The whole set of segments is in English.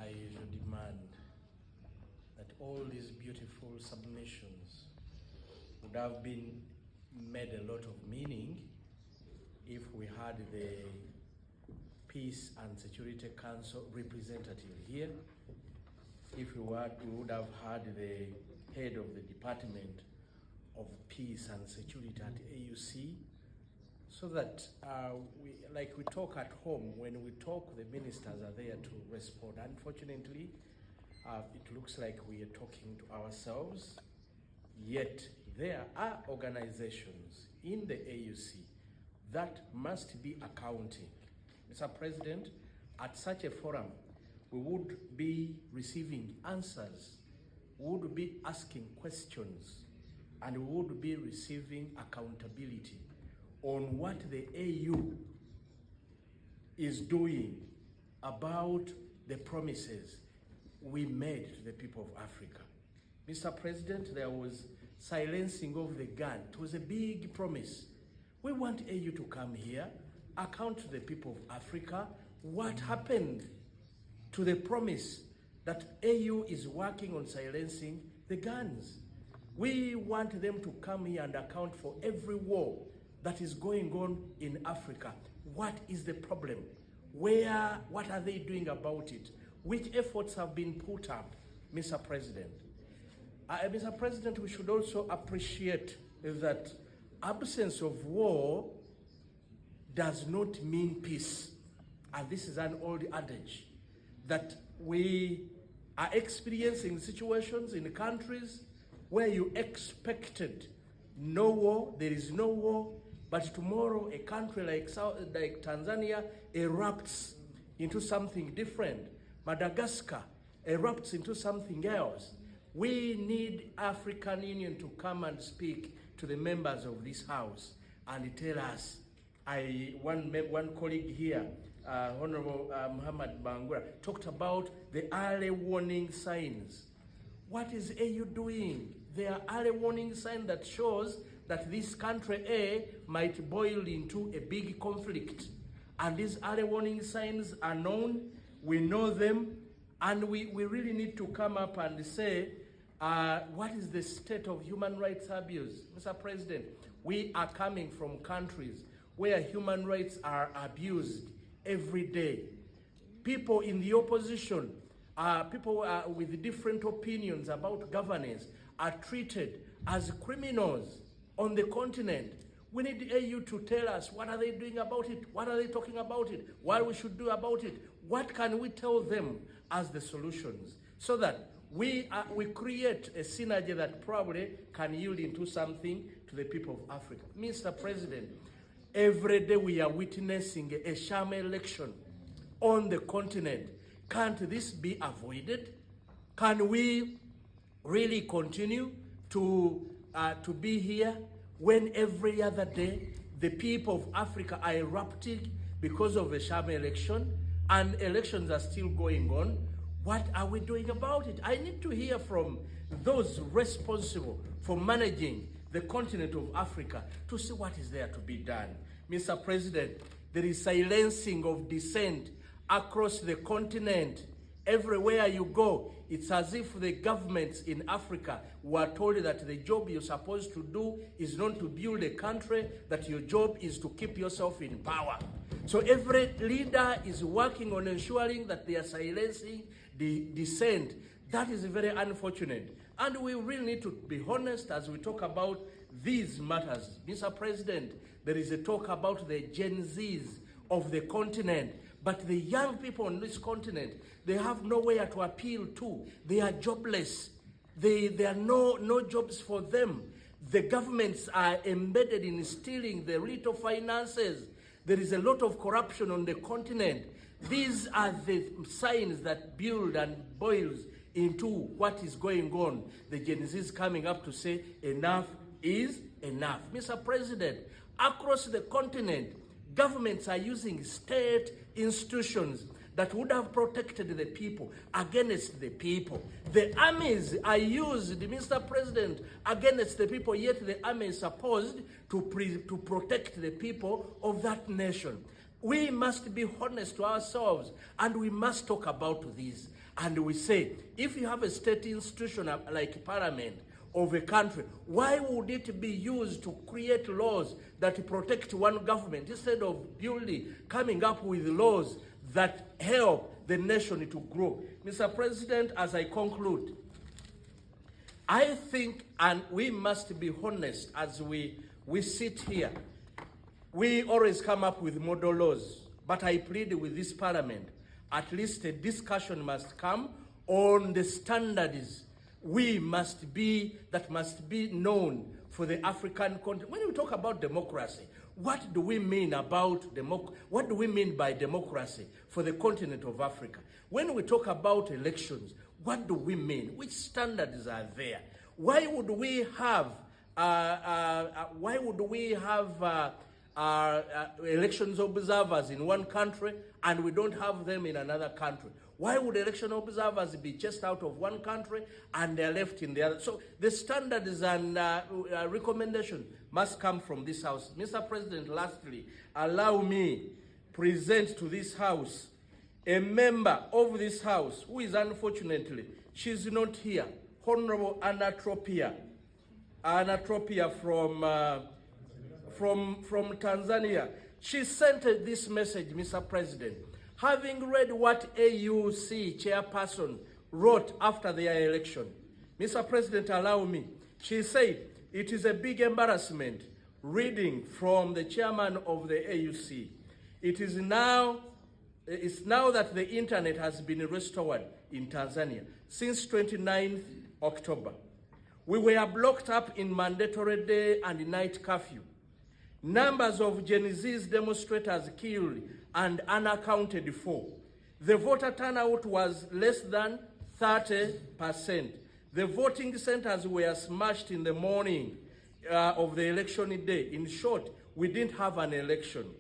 I demand that all these beautiful submissions would have been made a lot of meaning if we had the Peace and Security Council representative here, if we would have had the head of the Department of Peace and Security at AUC, so that like we talk at home, when we talk, the ministers are there to respond. Unfortunately, it looks like we are talking to ourselves, yet there are organizations in the AUC that must be accounting. Mr. President, at such a forum, we would be receiving answers, we would be asking questions, and we would be receiving accountability on what the AU is doing about the promises we made to the people of Africa. Mr. President, there was silencing of the gun. It was a big promise. We want AU to come here, account to the people of Africa what happened to the promise that AU is working on silencing the guns. We want them to come here and account for every war that is going on in Africa. What is the problem? What are they doing about it? Which efforts have been put up, Mr. President? Mr. President, we should also appreciate that absence of war does not mean peace. And this is an old adage that we are experiencing situations in countries where you expected no war, there is no war, but tomorrow a country like Tanzania erupts into something different. Madagascar erupts into something else. We need African Union to come and speak to the members of this house and tell us. One colleague here, Honorable Muhammad Bangura, talked about the early warning signs. What is AU doing? There are early warning signs that shows that this country A might boil into a big conflict. And these early warning signs are known, we know them, and we really need to come up and say, what is the state of human rights abuse? Mr. President, we are coming from countries where human rights are abused every day. People in the opposition, people with different opinions about governance are treated as criminals on the continent. We need AU to tell us what are they doing about it, what are they talking about it, what we should do about it, what can we tell them as the solutions, so that we create a synergy that probably can yield into something to the people of Africa. Mr. President, every day we are witnessing a sham election on the continent. Can't this be avoided? Can we really continue to be here when every other day the people of Africa are erupting because of a sham election and elections are still going on? What are we doing about it? I need to hear from those responsible for managing the continent of Africa to see what is there to be done. Mr. President, there is silencing of dissent across the continent. Everywhere you go, it's as if the governments in Africa were told that the job you're supposed to do is not to build a country, that your job is to keep yourself in power. So every leader is working on ensuring that they are silencing the dissent. That is very unfortunate. And we really need to be honest as we talk about these matters. Mr. President, there is a talk about the Gen Zs of the continent, but the young people on this continent, they have nowhere to appeal to. They are jobless. There are no jobs for them. The governments are embedded in stealing the little finances. There is a lot of corruption on the continent. These are the signs that build and boils into what is going on. The Gen Zs coming up to say enough is enough. Mr. President, across the continent, governments are using state institutions that would have protected the people against the people. The armies are used, Mr. President, against the people, yet the army is supposed to protect the people of that nation. We must be honest to ourselves and we must talk about this. And we say, if you have a state institution like parliament of a country, why would it be used to create laws that protect one government instead of coming up with laws that help the nation to grow? Mr. President, as I conclude, I think, and we must be honest as we sit here, we always come up with model laws, but I plead with this parliament, at least a discussion must come on the standards that must be known for the African continent. When we talk about democracy, what do we mean what do we mean by democracy for the continent of Africa? When we talk about elections, what do we mean? Which standards are there? Why would we have elections observers in one country and we don't have them in another country? Why would election observers be chased out of one country and they're left in the other? So the standards and recommendation must come from this House. Mr. President, lastly, allow me present to this House a member of this House who is unfortunately, she's not here, Honorable Anna Tropia. Anna Tropia from Tanzania. She sent this message, Mr. President. Having read what AUC chairperson wrote after their election, Mr. President, allow me. She said, it is a big embarrassment reading from the chairman of the AUC. It's now that the internet has been restored in Tanzania since 29th October. We were blocked up in mandatory day and night curfew. Numbers of Gen Z's demonstrators killed and unaccounted for. The voter turnout was less than 30%. The voting centers were smashed in the morning of the election day. In short, we didn't have an election.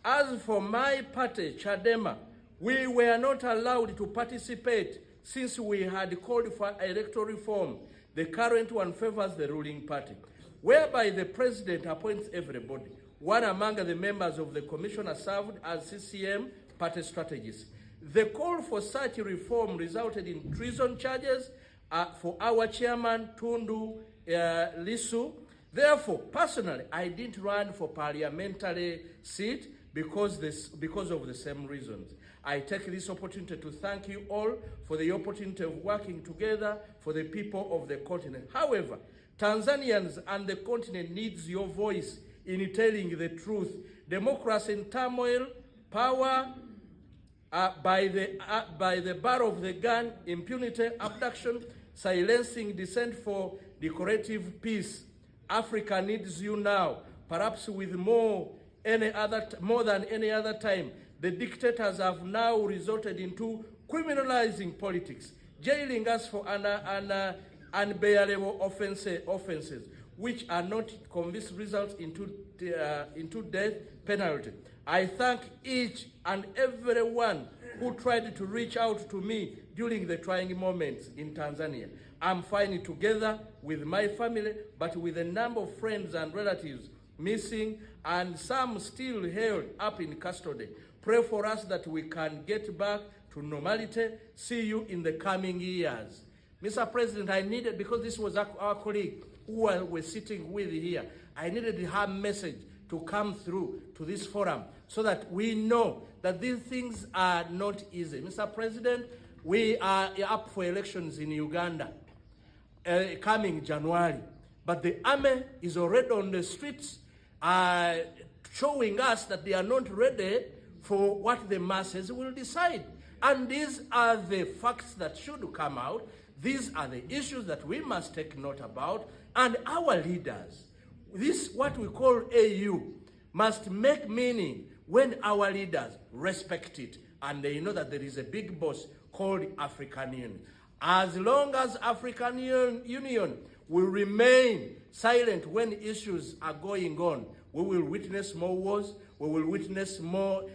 As for my party, Chadema, we were not allowed to participate since we had called for electoral reform. The current one favors the ruling party, whereby the president appoints everybody. One among the members of the commission served as CCM party strategist. The call for such reform resulted in treason charges for our chairman, Tundu Lissu. Therefore, personally, I didn't run for parliamentary seat because of the same reasons. I take this opportunity to thank you all for the opportunity of working together for the people of the continent. However, Tanzanians and the continent needs your voice in telling the truth. Democracy in turmoil, power by the bar of the gun, impunity, abduction, silencing dissent for decorative peace. Africa needs you now, perhaps with more than any other time. The dictators have now resorted into criminalizing politics, jailing us for unbearable offenses, which are not convinced results into death penalty. I thank each and everyone who tried to reach out to me during the trying moments in Tanzania. I'm fighting together with my family, but with a number of friends and relatives missing and some still held up in custody. Pray for us that we can get back to normality. See you in the coming years. Mr. President, I needed, because this was our colleague who we're sitting with here, I needed her message to come through to this forum so that we know that these things are not easy. Mr. President, we are up for elections in Uganda coming January, but the army is already on the streets showing us that they are not ready for what the masses will decide. And these are the facts that should come out. These are the issues that we must take note about. And our leaders, this what we call AU, must make meaning when our leaders respect it and they know that there is a big boss called African Union. As long as African Union will remain silent when issues are going on, we will witness more wars, we will witness more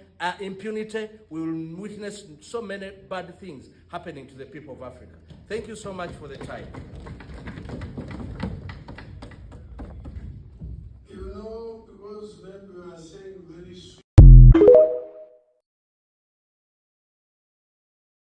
impunity, we will witness so many bad things happening to the people of Africa. Thank you so much for the time.